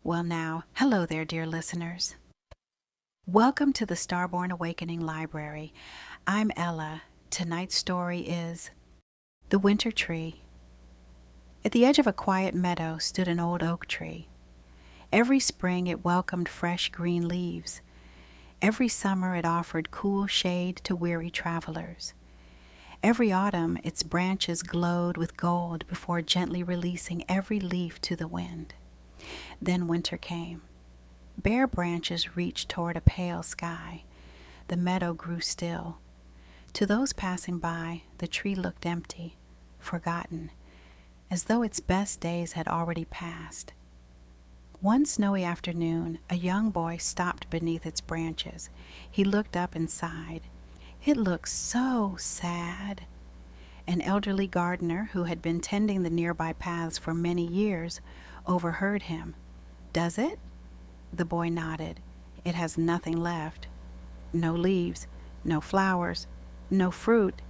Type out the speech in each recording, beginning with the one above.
Well, now, hello there, dear listeners. Welcome to the Starborne Awakening Library. I'm Ella. Tonight's story is The Winter Tree. At the edge of a quiet meadow stood an old oak tree. Every spring it welcomed fresh green leaves. Every summer it offered cool shade to weary travelers. Every autumn its branches glowed with gold before gently releasing every leaf to the wind. Then winter came. Bare branches reached toward a pale sky. The meadow grew still. To those passing by, the tree looked empty, forgotten, as though its best days had already passed. One snowy afternoon, a young boy stopped beneath its branches. He looked up and sighed. It looked so sad. An elderly gardener who had been tending the nearby paths for many years overheard him. "Does it?" The boy nodded. "It has nothing left. No leaves, no flowers, no fruit."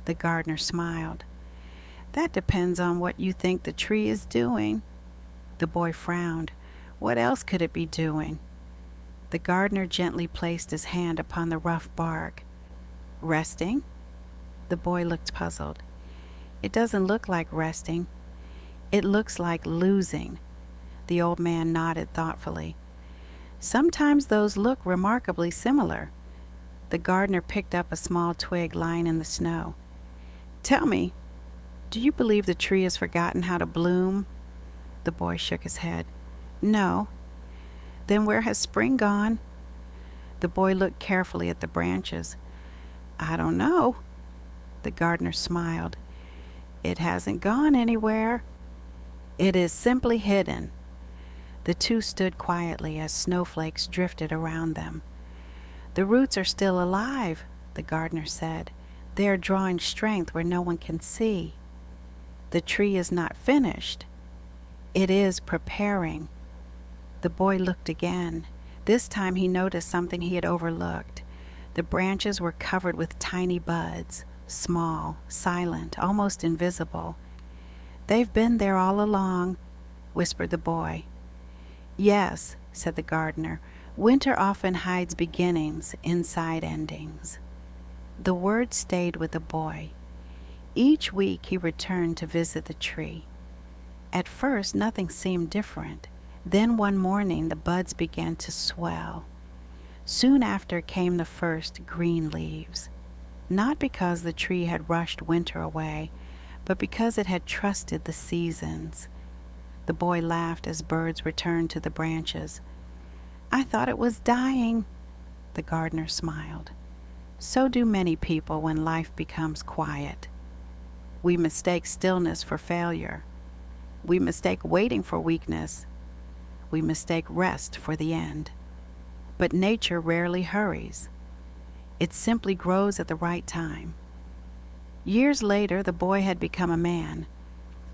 The gardener smiled. "That depends on what you think the tree is doing." The boy frowned. What else could it be doing? The gardener gently placed his hand upon the rough bark. "Resting?" The boy looked puzzled. "It doesn't look like resting. It looks like losing." The old man nodded thoughtfully. "Sometimes those look remarkably similar." The gardener picked up a small twig lying in the snow. "Tell me, do you believe the tree has forgotten how to bloom?" The boy shook his head. "No." "Then where has spring gone?" The boy looked carefully at the branches. "I don't know." The gardener smiled. "It hasn't gone anywhere. It is simply hidden." The two stood quietly as snowflakes drifted around them. "The roots are still alive," the gardener said. "They are drawing strength where no one can see. The tree is not finished. It is preparing." The boy looked again. This time he noticed something he had overlooked. The branches were covered with tiny buds, small, silent, almost invisible. "They've been there all along," whispered the boy. "Yes," said the gardener. "Winter often hides beginnings inside endings." The word stayed with the boy. Each week he returned to visit the tree. At first nothing seemed different. Then one morning the buds began to swell. Soon after came the first green leaves. Not because the tree had rushed winter away, but because it had trusted the seasons. The boy laughed as birds returned to the branches. "I thought it was dying." The gardener smiled. "So do many people when life becomes quiet. We mistake stillness for failure. We mistake waiting for weakness. We mistake rest for the end. But nature rarely hurries. It simply grows at the right time." Years later, the boy had become a man.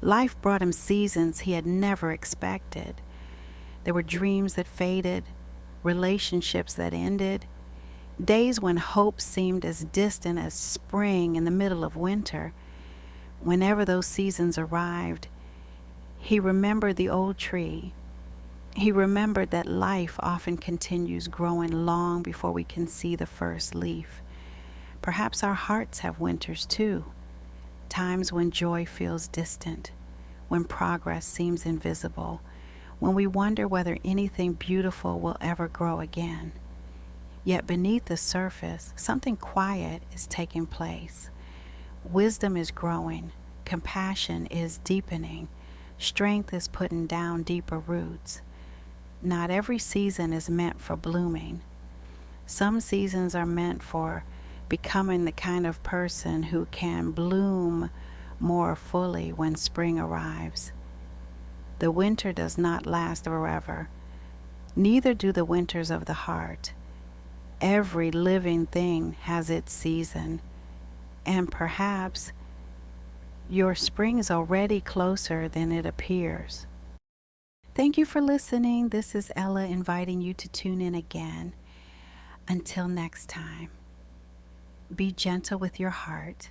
Life brought him seasons he had never expected. There were dreams that faded, relationships that ended, days when hope seemed as distant as spring in the middle of winter. Whenever those seasons arrived, he remembered the old tree. He remembered that life often continues growing long before we can see the first leaf. Perhaps our hearts have winters too. Times when joy feels distant, when progress seems invisible, when we wonder whether anything beautiful will ever grow again. Yet beneath the surface, something quiet is taking place. Wisdom is growing, compassion is deepening, strength is putting down deeper roots. Not every season is meant for blooming. Some seasons are meant for becoming the kind of person who can bloom more fully when spring arrives. The winter does not last forever. Neither do the winters of the heart. Every living thing has its season, and perhaps your spring is already closer than it appears. Thank you for listening. This is Ella inviting you to tune in again. Until next time. Be gentle with your heart.